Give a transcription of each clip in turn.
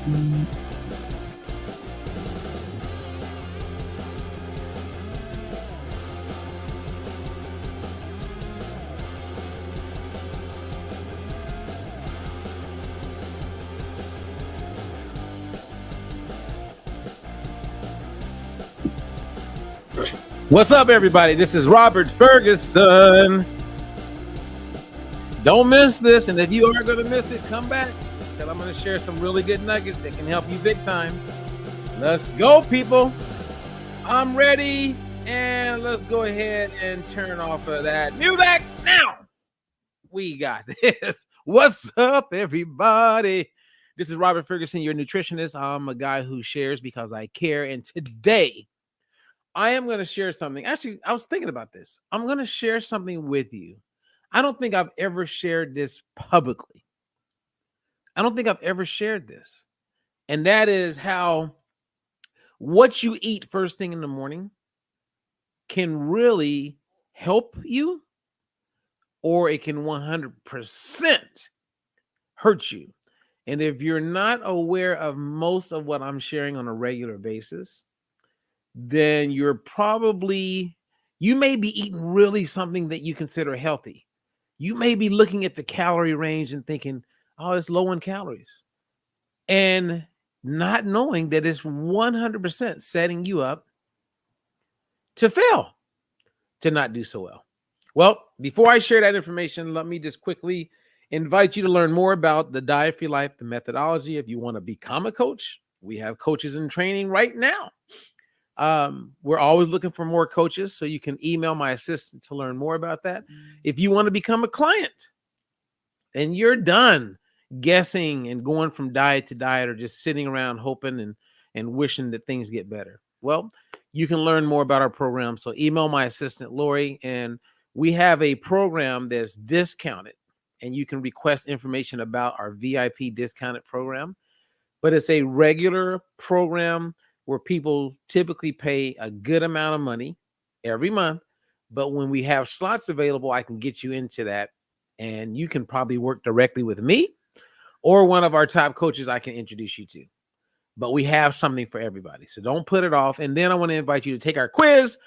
What's up, everybody? This is Robert Ferguson. Don't miss this, and if you are going to miss it, come back, because I'm going to share some really good nuggets that can help you big time. Let's go, people. I'm ready, and let's go ahead and turn off of that music now. We got this. What's up, everybody? This is Robert Ferguson, your nutritionist. I'm a guy who shares because I care, and today I am going to share something. Actually, I was thinking about this. I'm going to share something with you. I don't think I've ever shared this publicly. I don't think I've ever shared this. And that is how what you eat first thing in the morning can really help you, or it can 100% hurt you. And if you're not aware of most of what I'm sharing on a regular basis, then you may be eating really something that you consider healthy. You may be looking at the calorie range and thinking, oh, it's low in calories, and not knowing that it's 100% setting you up to fail, to not do so well. Well, before I share that information, let me just quickly invite you to learn more about the Diet for Your Life, the methodology. If you want to become a coach, we have coaches in training right now. We're always looking for more coaches, so you can email my assistant to learn more about that. If you want to become a client and you're done guessing and going from diet to diet, or just sitting around hoping and wishing that things get better, well, you can learn more about our program. So email my assistant, Lori, and we have a program that's discounted, and you can request information about our VIP discounted program. But it's a regular program where people typically pay a good amount of money every month. But when we have slots available, I can get you into that, and you can probably work directly with me or one of our top coaches I can introduce you to. But we have something for everybody, so don't put it off. And then I want to invite you to take our quiz.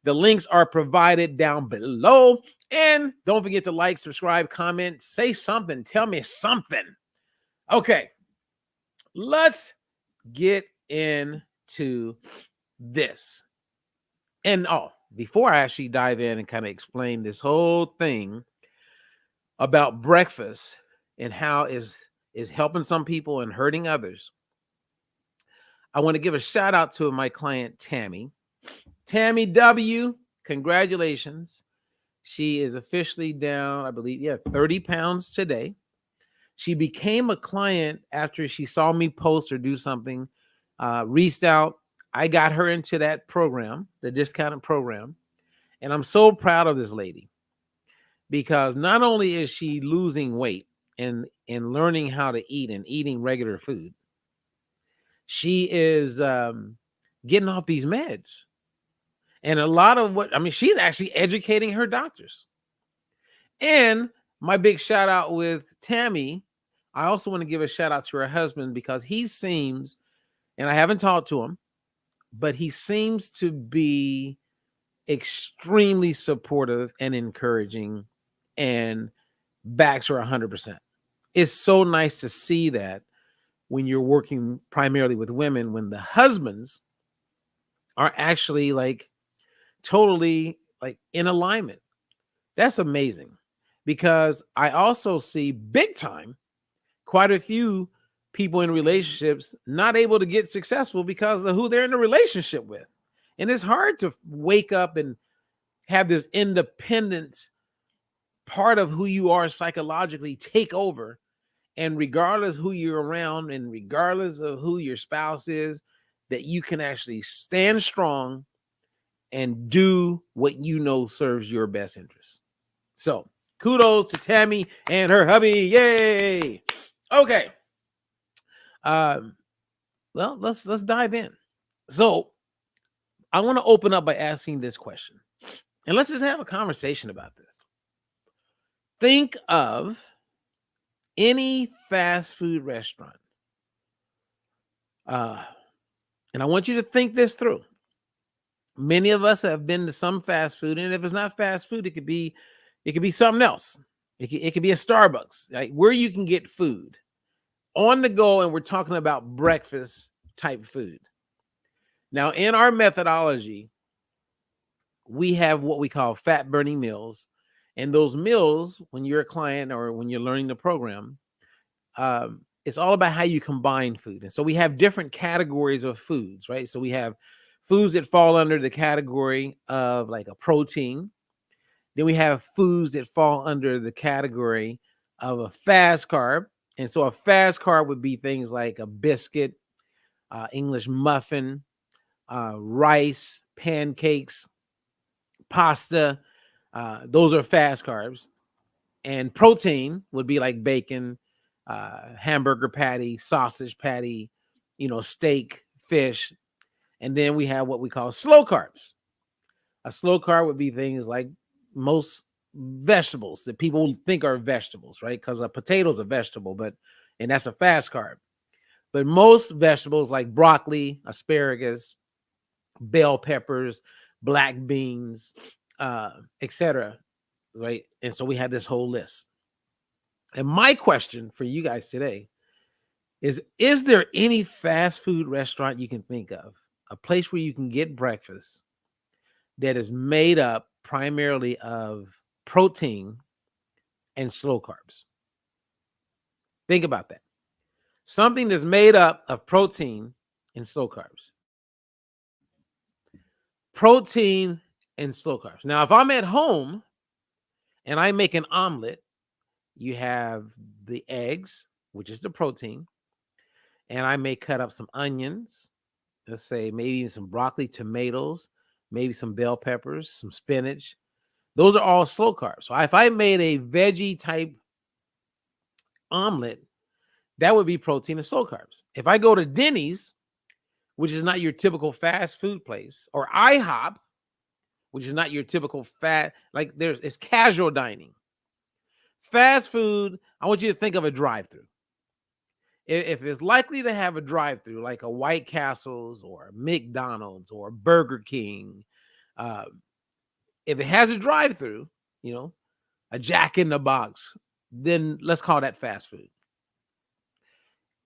The links are provided down below. And don't forget to like, subscribe, comment, say something, tell me something. Okay, let's get into this. And before I actually dive in and kind of explain this whole thing about breakfast and how is helping some people and hurting others, I want to give a shout out to my client, Tammy. Tammy W., congratulations. She is officially down, I believe, 30 pounds today. She became a client after she saw me post or do something, reached out. I got her into that program, the discounted program. And I'm so proud of this lady, because not only is she losing weight and learning how to eat and eating regular food, she is getting off these meds. And a lot of she's actually educating her doctors. And my big shout out with Tammy, I also want to give a shout out to her husband, because he seems, and I haven't talked to him, but he seems to be extremely supportive and encouraging and backs her 100%. It's so nice to see that when you're working primarily with women, when the husbands are actually totally in alignment. That's amazing, because I also see big time quite a few people in relationships not able to get successful because of who they're in a relationship with. And it's hard to wake up and have this independent part of who you are psychologically take over. And regardless who you're around and regardless of who your spouse is, that you can actually stand strong and do what you know serves your best interest. So kudos to Tammy and her hubby. Yay. Okay. Well, let's dive in. So I want to open up by asking this question, and let's just have a conversation about this. Think of any fast food restaurant Uh, and I want you to think this through. Many of us have been to some fast food, and if it's not fast food, it could be something else. It could be a Starbucks, like where you can get food on the go, and we're talking about breakfast type food. Now, in our methodology, we have what we call fat burning meals, and those meals, when you're a client or when you're learning the program, it's all about how you combine food. And so we have different categories of foods, right? So we have foods that fall under the category of like a protein. Then we have foods that fall under the category of a fast carb. And so a fast carb would be things like a biscuit, English muffin, rice, pancakes, pasta. Those are fast carbs. And protein would be like bacon, hamburger patty, sausage patty, steak, fish. And then we have what we call slow carbs. A slow carb would be things like most vegetables that people think are vegetables, right? Because a potato's a vegetable, and that's a fast carb. But most vegetables like broccoli, asparagus, bell peppers, black beans, etc., right? And so we have this whole list. And my question for you guys today is there any fast food restaurant you can think of, a place where you can get breakfast that is made up primarily of protein and slow carbs? Think about that. Something that's made up of protein and slow carbs. Protein and slow carbs. Now, if I'm at home and I make an omelet, you have the eggs, which is the protein, and I may cut up some onions, let's say maybe some broccoli, tomatoes, maybe some bell peppers, some spinach. Those are all slow carbs. So if I made a veggie type omelet, that would be protein and slow carbs. If I go to Denny's, which is not your typical fast food place, or IHOP, which is not your typical it's casual dining. Fast food, I want you to think of a drive-through. If it's likely to have a drive-through, like a White Castle's or McDonald's or Burger King, if it has a drive-through, a Jack in the Box, then let's call that fast food.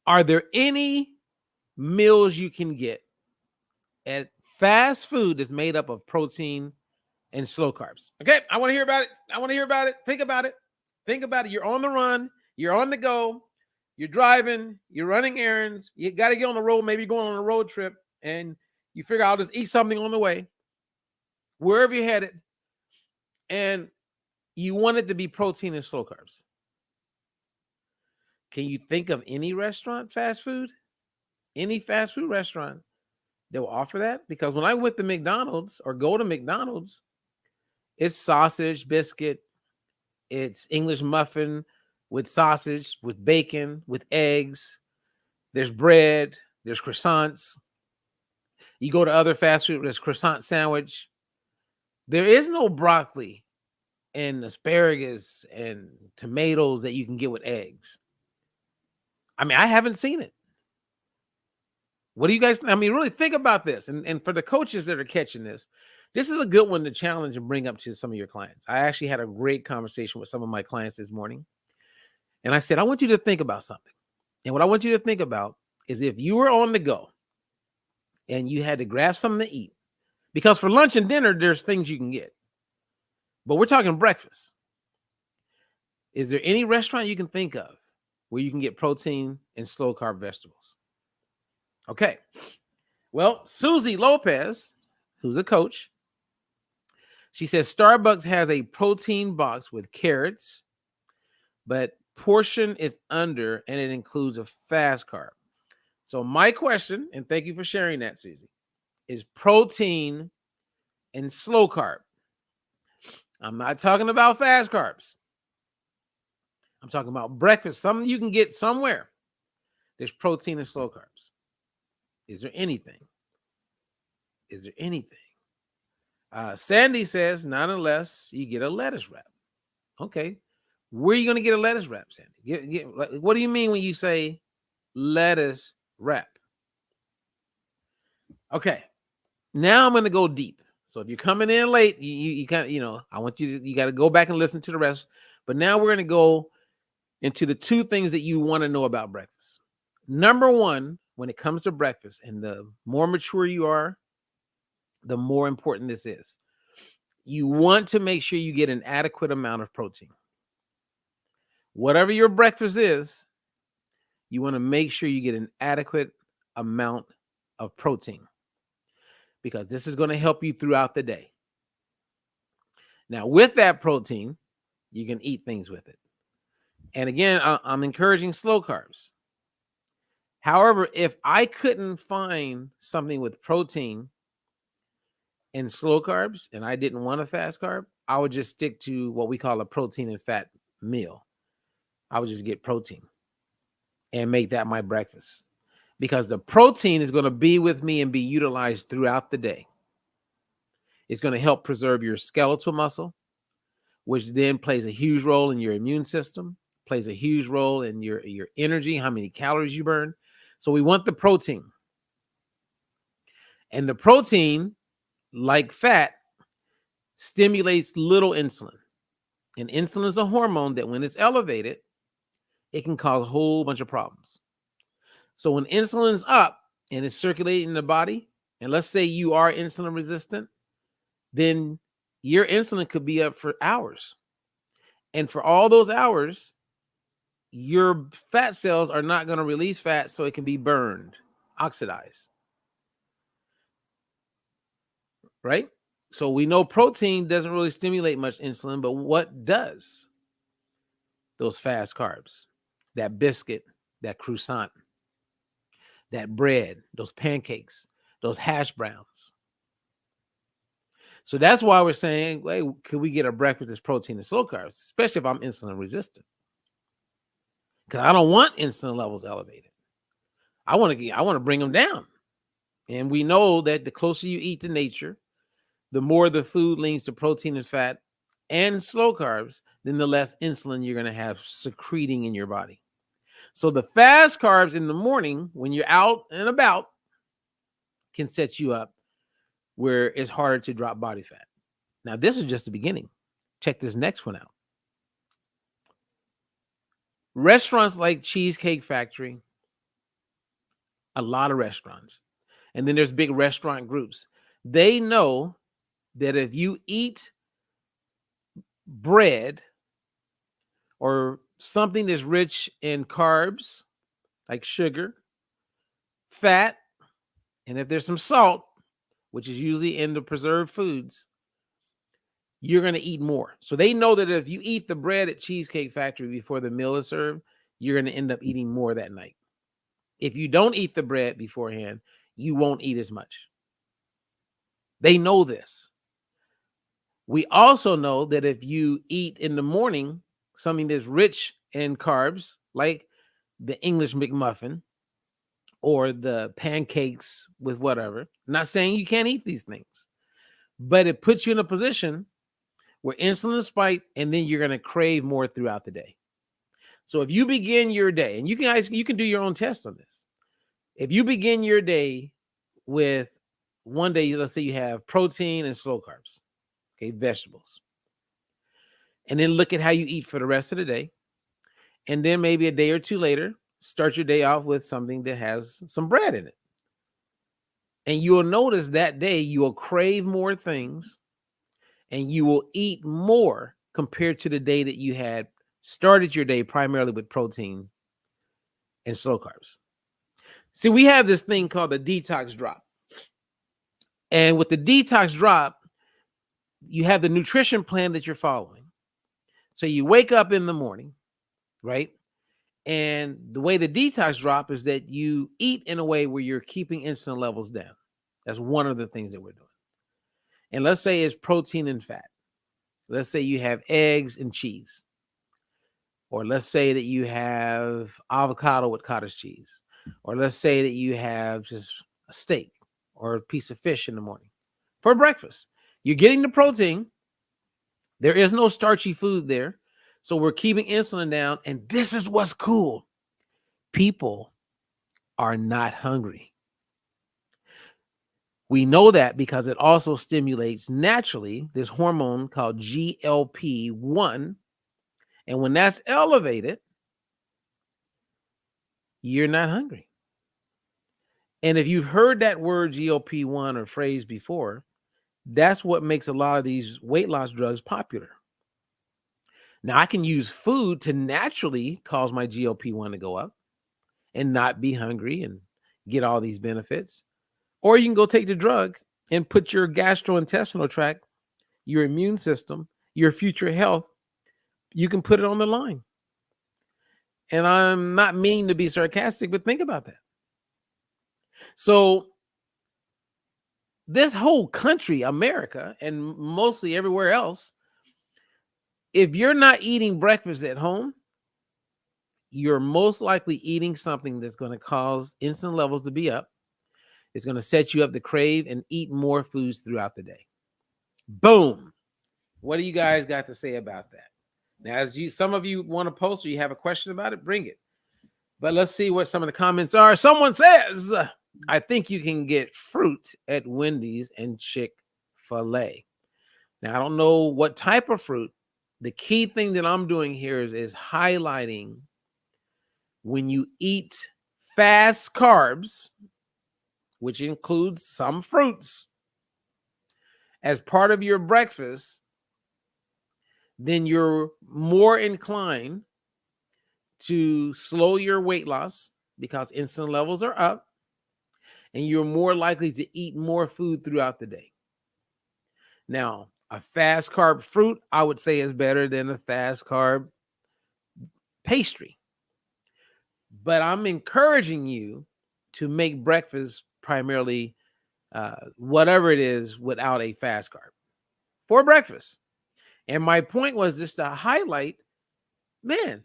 Are there any meals you can get at fast food that's made up of protein and slow carbs? Okay, I want to hear about it. Think about it. You're on the run. You're on the go. You're driving. You're running errands. You got to get on the road. Maybe going on a road trip, and you figure I'll just eat something on the way, wherever you're headed, and you want it to be protein and slow carbs. Can you think of any restaurant, fast food, any fast food restaurant that will offer that? Because when I went to McDonald's or go to McDonald's, it's sausage, biscuit, it's English muffin with sausage, with bacon, with eggs. There's bread, there's croissants. You go to other fast food, there's croissant sandwich. There is no broccoli and asparagus and tomatoes that you can get with eggs. I mean, I haven't seen it. What do you guys, really think about this. And for the coaches that are catching this is a good one to challenge and bring up to some of your clients. I actually had a great conversation with some of my clients this morning. And I said, I want you to think about something. And what I want you to think about is if you were on the go and you had to grab something to eat, because for lunch and dinner, there's things you can get. But we're talking breakfast. Is there any restaurant you can think of where you can get protein and slow carb vegetables? Okay. Well, Susie Lopez, who's a coach, she says Starbucks has a protein box with carrots, but portion is under and it includes a fast carb. So my question, and thank you for sharing that, Susie, is protein and slow carb. I'm not talking about fast carbs. I'm talking about breakfast, something you can get somewhere. There's protein and slow carbs. Is there anything? Sandy says, not unless you get a lettuce wrap. Okay. Where are you going to get a lettuce wrap, Sandy? What do you mean when you say lettuce wrap? Okay. Now I'm going to go deep. So if you're coming in late, you kind of, I want you got to go back and listen to the rest. But now we're going to go into the two things that you want to know about breakfast. Number one, when it comes to breakfast, and the more mature you are, the more important this is. You want to make sure you get an adequate amount of protein. Whatever your breakfast is, you want to make sure you get an adequate amount of protein, because this is going to help you throughout the day. Now, with that protein, you can eat things with it. And again, I'm encouraging slow carbs. However, if I couldn't find something with protein and slow carbs, and I didn't want a fast carb, I would just stick to what we call a protein and fat meal. I would just get protein and make that my breakfast, because the protein is going to be with me and be utilized throughout the day. It's going to help preserve your skeletal muscle, which then plays a huge role in your immune system, plays a huge role in your energy, how many calories you burn. So we want the protein. And the protein, like fat, stimulates little insulin. And insulin is a hormone that when it's elevated, it can cause a whole bunch of problems. So when insulin's up and it's circulating in the body, and let's say you are insulin resistant, then your insulin could be up for hours. And for all those hours, your fat cells are not going to release fat, so it can be burned, oxidized. Right? So we know protein doesn't really stimulate much insulin, but what does? Those fast carbs, that biscuit, that croissant, that bread, those pancakes, those hash browns. So that's why we're saying, hey, could we get a breakfast that's protein and slow carbs, especially if I'm insulin resistant? Because I don't want insulin levels elevated. I want to bring them down. And we know that the closer you eat to nature, the more the food leans to protein and fat and slow carbs, then the less insulin you're going to have secreting in your body. So the fast carbs in the morning, when you're out and about, can set you up where it's harder to drop body fat. Now, this is just the beginning. Check this next one out. Restaurants like Cheesecake Factory, a lot of restaurants, and then there's big restaurant groups. They know that if you eat bread or something that's rich in carbs, like sugar, fat, and if there's some salt, which is usually in the preserved foods, you're going to eat more. So they know that if you eat the bread at Cheesecake Factory before the meal is served, you're going to end up eating more that night. If you don't eat the bread beforehand, you won't eat as much. They know this. We also know that if you eat in the morning something that's rich in carbs, like the English McMuffin or the pancakes with whatever, I'm not saying you can't eat these things, but it puts you in a position where insulin is spiked, and then you're going to crave more throughout the day. So if you begin your day, and you can do your own test on this. If you begin your day with one day, let's say you have protein and slow carbs, okay, vegetables, and then look at how you eat for the rest of the day. And then maybe a day or two later, start your day off with something that has some bread in it. And you will notice that day you will crave more things and you will eat more compared to the day that you had started your day primarily with protein and slow carbs. See, we have this thing called the detox drop. And with the detox drop, you have the nutrition plan that you're following. So you wake up in the morning, right? And the way the detox drop is that you eat in a way where you're keeping insulin levels down. That's one of the things that we're doing. And let's say it's protein and fat. Let's say you have eggs and cheese. Or let's say that you have avocado with cottage cheese. Or let's say that you have just a steak or a piece of fish in the morning for breakfast. You're getting the protein. There is no starchy food there. So we're keeping insulin down. And this is what's cool. People are not hungry. We know that because it also stimulates naturally this hormone called GLP-1. And when that's elevated, you're not hungry. And if you've heard that word GLP-1 or phrase before, that's what makes a lot of these weight loss drugs popular. Now, I can use food to naturally cause my GLP-1 to go up and not be hungry and get all these benefits. Or you can go take the drug and put your gastrointestinal tract, your immune system, your future health, you can put it on the line. And I'm not meaning to be sarcastic, but think about that. So this whole country, America, and mostly everywhere else, if you're not eating breakfast at home, you're most likely eating something that's going to cause insulin levels to be up. It's going to set you up to crave and eat more foods throughout the day. Boom. What do you guys got to say about that? Now, as some of you want to post or you have a question about it, bring it. But let's see what some of the comments are. Someone says, I think you can get fruit at Wendy's and Chick-fil-A. Now, I don't know what type of fruit. The key thing that I'm doing here is highlighting when you eat fast carbs, which includes some fruits, as part of your breakfast, then you're more inclined to slow your weight loss because insulin levels are up, and you're more likely to eat more food throughout the day. Now, a fast carb fruit, I would say, is better than a fast carb pastry. But I'm encouraging you to make breakfast primarily whatever it is without a fast carb for breakfast. And my point was just to highlight, man,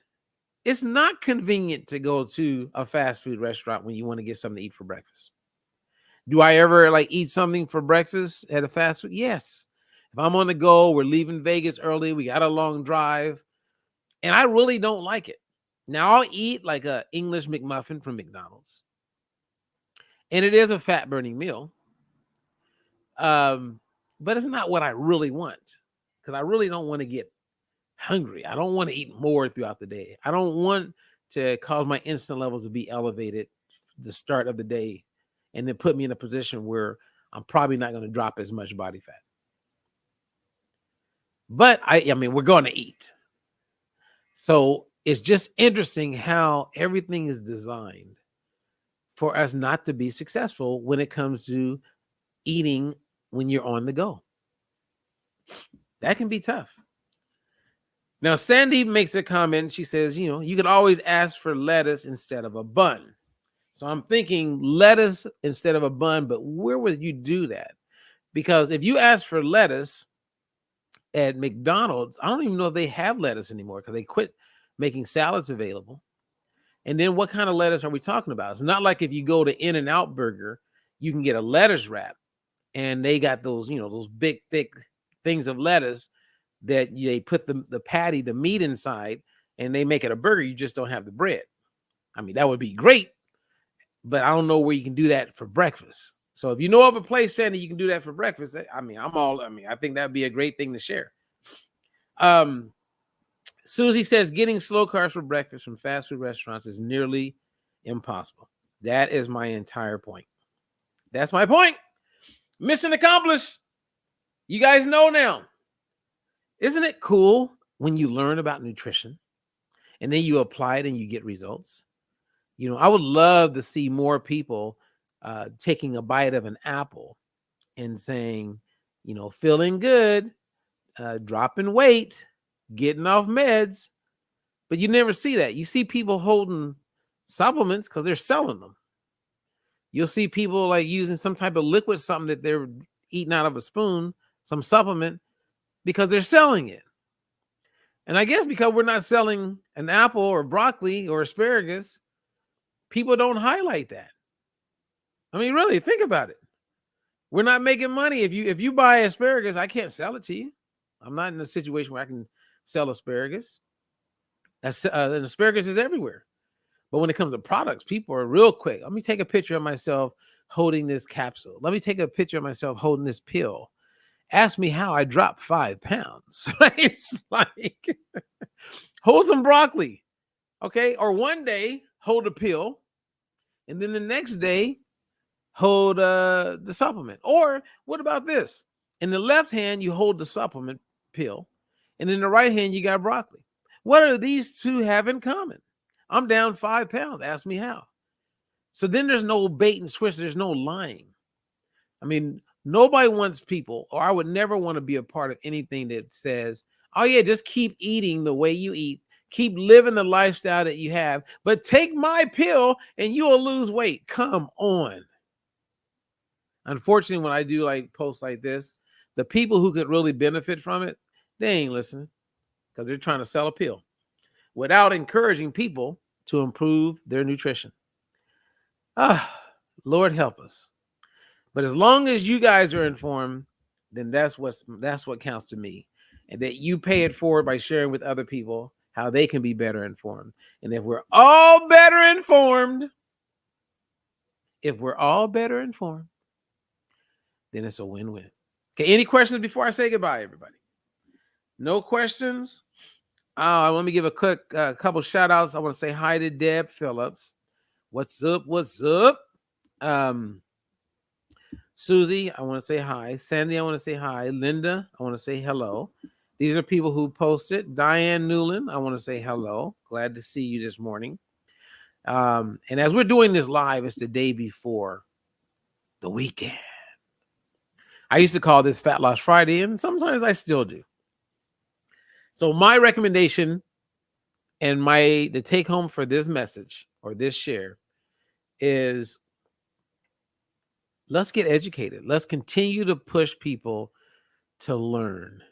it's not convenient to go to a fast food restaurant when you want to get something to eat for breakfast. Do I ever eat something for breakfast at a fast food? Yes. If I'm on the go, we're leaving Vegas early, we got a long drive, and I really don't like it. Now, I'll eat like a English McMuffin from McDonald's, and it is a fat-burning meal, but it's not what I really want because I really don't want to get hungry. I don't want to eat more throughout the day. I don't want to cause my insulin levels to be elevated the start of the day and then put me in a position where I'm probably not going to drop as much body fat. But I mean, we're going to eat. So it's just interesting how everything is designed for us not to be successful when it comes to eating when you're on the go. That can be tough. Now, Sandy makes a comment. She says, you could always ask for lettuce instead of a bun. So I'm thinking lettuce instead of a bun, but where would you do that? Because if you ask for lettuce at McDonald's, I don't even know if they have lettuce anymore because they quit making salads available. And then what kind of lettuce are we talking about? It's not like if you go to In-N-Out Burger, you can get a lettuce wrap and they got those, those big, thick things of lettuce that they put the patty, the meat inside, and they make it a burger. You just don't have the bread. I mean, that would be great, but I don't know where you can do that for breakfast. So if you know of a place, Sandy, you can do that for breakfast, I think that'd be a great thing to share. Susie says getting slow carbs for breakfast from fast food restaurants is nearly impossible. That is my entire point. That's my point. Mission accomplished. You guys know now. Isn't it cool when you learn about nutrition and then you apply it and you get results? I would love to see more people taking a bite of an apple and saying, feeling good, dropping weight, getting off meds. But you never see that. You see people holding supplements because they're selling them. You'll see people using some type of liquid, something that they're eating out of a spoon, some supplement, because they're selling it. And I guess because we're not selling an apple or broccoli or asparagus, people don't highlight that. I mean, really, think about it. We're not making money. If you buy asparagus, I can't sell it to you. I'm not in a situation where I can sell asparagus. And asparagus is everywhere. But when it comes to products, people are real quick. Let me take a picture of myself holding this capsule. Let me take a picture of myself holding this pill. Ask me how I dropped 5 pounds. Right? It's like, hold some broccoli. Okay. Or one day, hold a pill. And then the next day, hold the supplement. Or what about this? In the left hand, you hold the supplement pill. And in the right hand, you got broccoli. What do these two have in common? I'm down 5 pounds. Ask me how. So then there's no bait and switch. There's no lying. I mean, nobody wants people, or I would never want to be a part of anything that says, oh yeah, just keep eating the way you eat. Keep living the lifestyle that you have, but take my pill and you will lose weight. Come on. Unfortunately, when I do like posts like this, the people who could really benefit from it, they ain't listening because they're trying to sell a pill without encouraging people to improve their nutrition. Lord help us. But as long as you guys are informed, then that's what counts to me. And that you pay it forward by sharing with other people how they can be better informed. And if we're all better informed, then it's a win-win. Okay, any questions before I say goodbye, everybody? No questions? Let me give a quick couple shout outs. I want to say hi to Deb Phillips. What's up? Susie, I want to say hi. Sandy, I want to say hi. Linda, I want to say hello. These are people who posted. Diane Newland, I want to say hello. Glad to see you this morning. And as we're doing this live, it's the day before the weekend. I used to call this Fat Loss Friday, and sometimes I still do. So my recommendation and the take home for this message or this share is let's get educated. Let's continue to push people to learn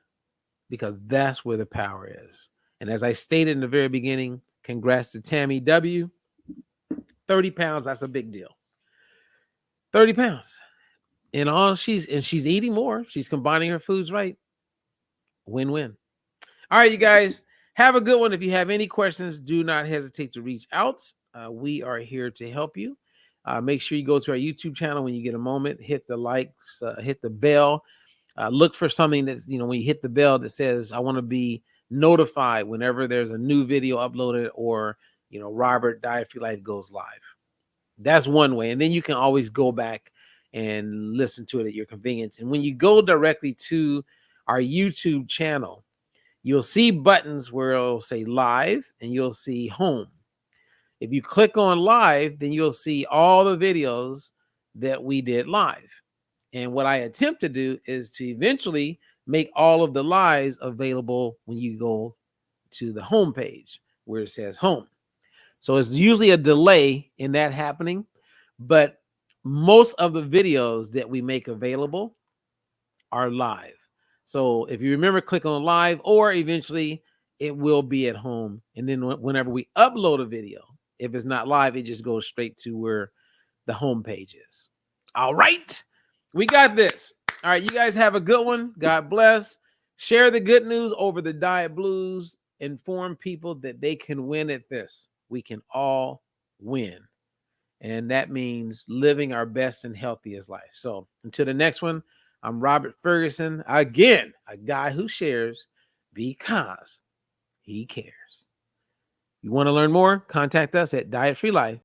because that's where the power is. And as I stated in the very beginning, congrats to Tammy W. 30 pounds, that's a big deal. 30 pounds. And she's eating more. She's combining her foods right. Win-win. All right, you guys, have a good one. If you have any questions, do not hesitate to reach out. We are here to help you. Make sure you go to our YouTube channel when you get a moment. Hit the likes, hit the bell. Look for something that's, when you hit the bell that says, I want to be notified whenever there's a new video uploaded or, Robert Diet Free Life goes live. That's one way. And then you can always go back and listen to it at your convenience. And when you go directly to our YouTube channel, you'll see buttons where it'll say live and you'll see home. If you click on live, then you'll see all the videos that we did live. And what I attempt to do is to eventually make all of the lives available when you go to the home page where it says home. So it's usually a delay in that happening, but most of the videos that we make available are live. So if you remember, click on live, or eventually it will be at home. And then whenever we upload a video, if it's not live, it just goes straight to where the home page is. All right, we got this. All right, you guys have a good one. God bless. Share the good news over the diet blues. Inform people that they can win at this. We can all win. And that means living our best and healthiest life. So until the next one, I'm Robert Ferguson. Again, a guy who shares because he cares. You want to learn more? Contact us at dietfreelife.com.